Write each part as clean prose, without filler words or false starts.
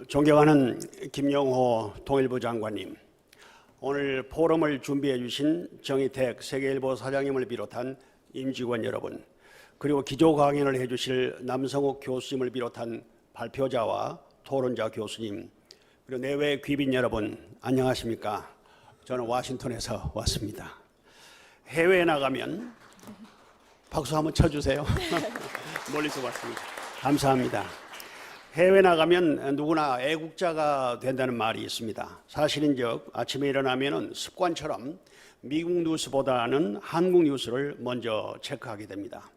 존경하는 김영호 통일부 장관님, 오늘 포럼을 준비해 주신 정희택 세계일보 사장님을 비롯한 임직원 여러분, 그리고 기조 강연을 해 주실 남성욱 교수님을 비롯한 발표자와 토론자 교수님, 그리고 내외 귀빈 여러분, 안녕하십니까? 저는 워싱턴에서 왔습니다. 해외에 나가면 박수 한번 쳐주세요. 멀리서 왔습니다. 감사합니다. 해외 나가면 누구나 애국자가 된다는 말이 있습니다. 사실인즉 아침에 일어나면 습관처럼 미국 뉴스보다는 한국 뉴스를 먼저 체크하게 됩니다.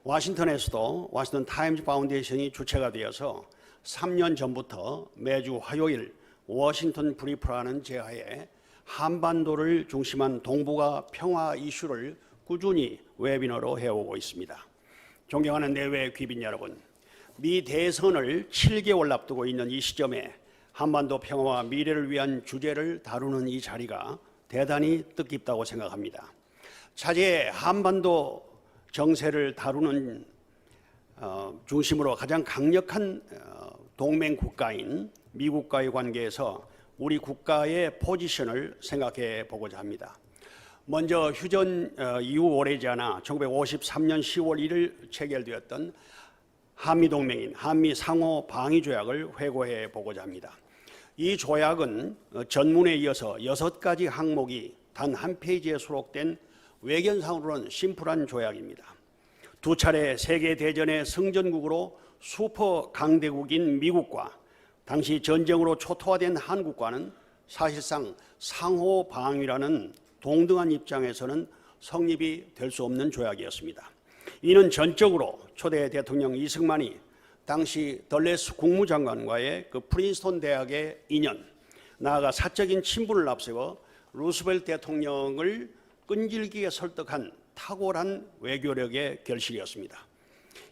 워싱턴에서도 워싱턴 타임즈 파운데이션이 주체가 되어서 3년 전부터 매주 화요일 워싱턴 브리프라는 제하에 한반도를 중심한 동북아 평화 이슈를 꾸준히 웨비너로 해오고 있습니다. 존경하는 내외 귀빈 여러분, 미 대선을 7개월 앞두고 있는 이 시점에 한반도 평화와 미래를 위한 주제를 다루는 이 자리가 대단히 뜻깊다고 생각합니다. 차제에 한반도 정세를 다루는 중심으로 가장 강력한 동맹 국가인 미국과의 관계에서 우리 국가의 포지션을 생각해 보고자 합니다. 먼저 휴전 이후 오래지 않아 1953년 10월 1일 체결되었던 한미동맹인 한미상호방위조약을 회고해 보고자 합니다. 이 조약은 전문에 이어서 6가지 항목이 단 한 페이지에 수록된 외견상으로는 심플한 조약입니다. 두 차례 세계대전의 승전국으로 슈퍼 강대국인 미국과 당시 전쟁으로 초토화된 한국과는 사실상 상호방위라는 동등한 입장에서는 성립이 될 수 없는 조약이었습니다. 이는 전적으로 초대 대통령 이승만이 당시 덜레스 국무장관과의 그 프린스턴 대학의 인연, 나아가 사적인 친분을 앞세워 루스벨트 대통령을 끈질기게 설득한 탁월한 외교력의 결실이었습니다.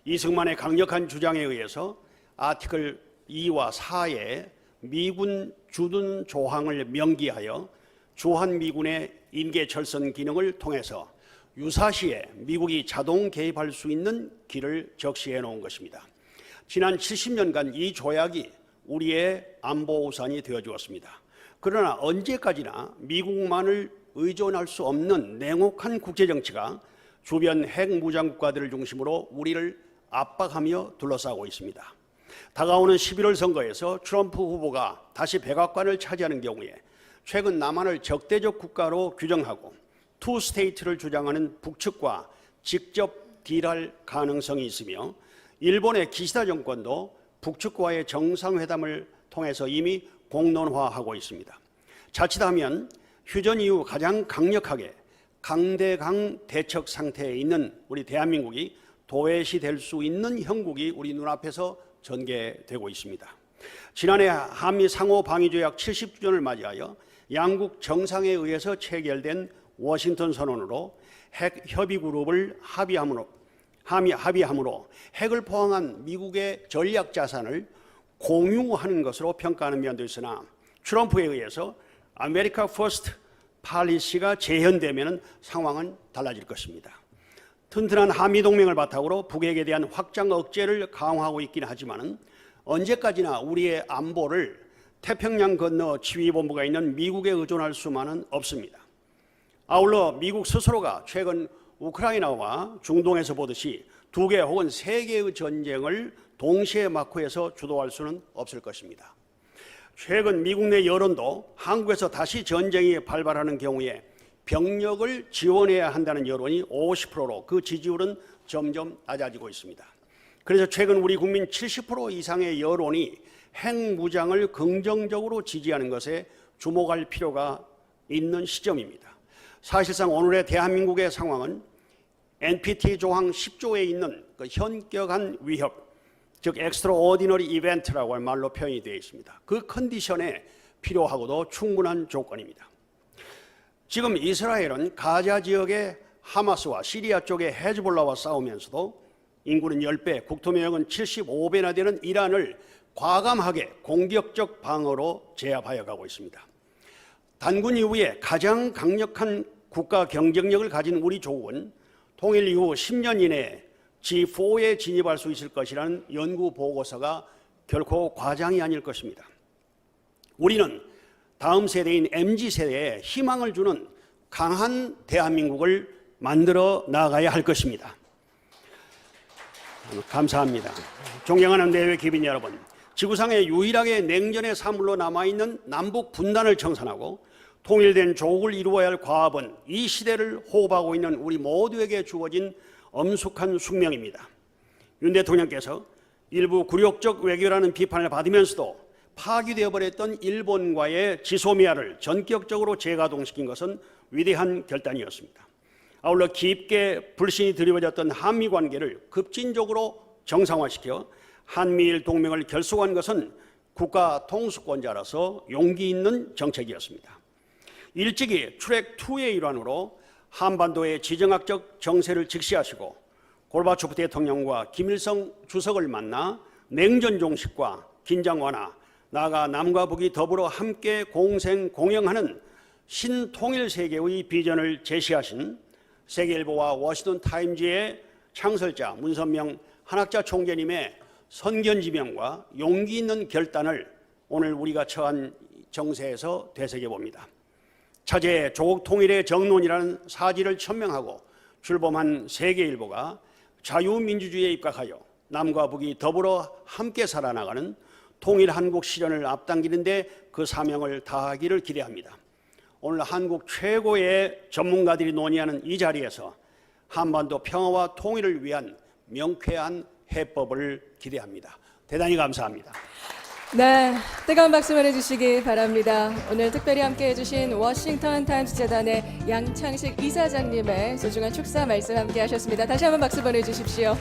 이승만의 강력한 주장에 의해서 아티클 2와 4에 미군 주둔 조항을 명기하여 주한미군의 인계철선 기능을 통해서 유사시에 미국이 자동 개입할 수 있는 길을 적시해 놓은 것입니다. 지난 70년간 이 조약이 우리의 안보 우산이 되어 주었습니다. 그러나 언제까지나 미국만을 의존할 수 없는 냉혹한 국제정치가 주변 핵무장국가들을 중심으로 우리를 압박하며 둘러싸고 있습니다. 다가오는 11월 선거에서 트럼프 후보가 다시 백악관을 차지하는 경우에 최근 남한을 적대적 국가로 규정하고 투 스테이트를 주장하는 북측과 직접 딜할 가능성이 있으며 일본의 기시다 정권도 북측과의 정상회담을 통해서 이미 공론화하고 있습니다. 자칫하면 휴전 이후 가장 강력하게 강대강 대척 상태에 있는 우리 대한민국이 도외시 될 수 있는 형국이 우리 눈앞에서 전개되고 있습니다. 지난해 한미 상호방위조약 70주년을 맞이하여 양국 정상에 의해서 체결된 워싱턴 선언으로 핵 협의 그룹을 합의함으로 핵을 포함한 미국의 전략 자산을 공유하는 것으로 평가하는 면도 있으나 트럼프에 의해서 아메리카 퍼스트 팔리시가 재현되면 상황은 달라질 것입니다. 튼튼한 한미동맹을 바탕으로 북핵에 대한 확장 억제를 강화하고 있긴 하지만 언제까지나 우리의 안보를 태평양 건너 지휘본부가 있는 미국에 의존할 수만은 없습니다. 아울러 미국 스스로가 최근 우크라이나와 중동에서 보듯이 2개 혹은 3개의 전쟁을 동시에 막후해서 주도할 수는 없을 것입니다. 최근 미국 내 여론도 한국에서 다시 전쟁이 발발하는 경우에 병력을 지원해야 한다는 여론이 50%로 그 지지율은 점점 낮아지고 있습니다. 그래서 최근 우리 국민 70% 이상의 여론이 핵무장을 긍정적으로 지지하는 것에 주목할 필요가 있는 시점입니다. 사실상 오늘의 대한민국의 상황은 NPT 조항 10조에 있는 그 현격한 위협, 즉 extraordinary event라고 할 말로 표현이 되어 있습니다. 그 컨디션에 필요하고도 충분한 조건입니다. 지금 이스라엘은 가자 지역의 하마스와 시리아 쪽의 헤즈볼라와 싸우면서도 인구는 10배, 국토면적은 75배나 되는 이란을 과감하게 공격적 방어로 제압하여 가고 있습니다. 단군 이후에 가장 강력한 국가 경쟁력을 가진 우리 조국은 통일 이후 10년 이내에 G4에 진입할 수 있을 것이라는 연구 보고서가 결코 과장이 아닐 것입니다. 우리는 다음 세대인 MZ세대에 희망을 주는 강한 대한민국을 만들어 나가야 할 것입니다. 감사합니다. 존경하는 내외 귀빈 여러분, 지구상에 유일하게 냉전의 사물로 남아있는 남북 분단을 청산하고 통일된 조국을 이루어야 할 과업은 이 시대를 호흡하고 있는 우리 모두에게 주어진 엄숙한 숙명입니다. 윤 대통령께서 일부 굴욕적 외교라는 비판을 받으면서도 파기되어 버렸던 일본과의 지소미아를 전격적으로 재가동시킨 것은 위대한 결단이었습니다. 아울러 깊게 불신이 드리워졌던 한미 관계를 급진적으로 정상화시켜 한미일 동맹을 결속한 것은 국가 통수권자로서 용기 있는 정책이었습니다. 일찍이 트랙2의 일환으로 한반도의 지정학적 정세를 직시하시고 고르바초프 대통령과 김일성 주석을 만나 냉전 종식과 긴장 완화, 나아가 남과 북이 더불어 함께 공생 공영하는 신통일 세계의 비전을 제시하신 세계일보와 워싱턴 타임즈의 창설자 문선명 한학자 총재님의 선견지명과 용기 있는 결단을 오늘 우리가 처한 정세에서 되새겨 봅니다. 차제 조국 통일의 정론이라는 사지를 천명하고 출범한 세계일보가 자유민주주의에 입각하여 남과 북이 더불어 함께 살아나가는 통일 한국 실현을 앞당기는 데 그 사명을 다하기를 기대합니다. 오늘 한국 최고의 전문가들이 논의하는 이 자리에서 한반도 평화와 통일을 위한 명쾌한 해법을 기대합니다. 대단히 감사합니다. 네, 뜨거운 박수 보내주시기 바랍니다. 오늘 특별히 함께해 주신 워싱턴 타임스 재단의 양창식 이사장님의 소중한 축사 말씀 함께 하셨습니다. 다시 한번 박수 보내주십시오.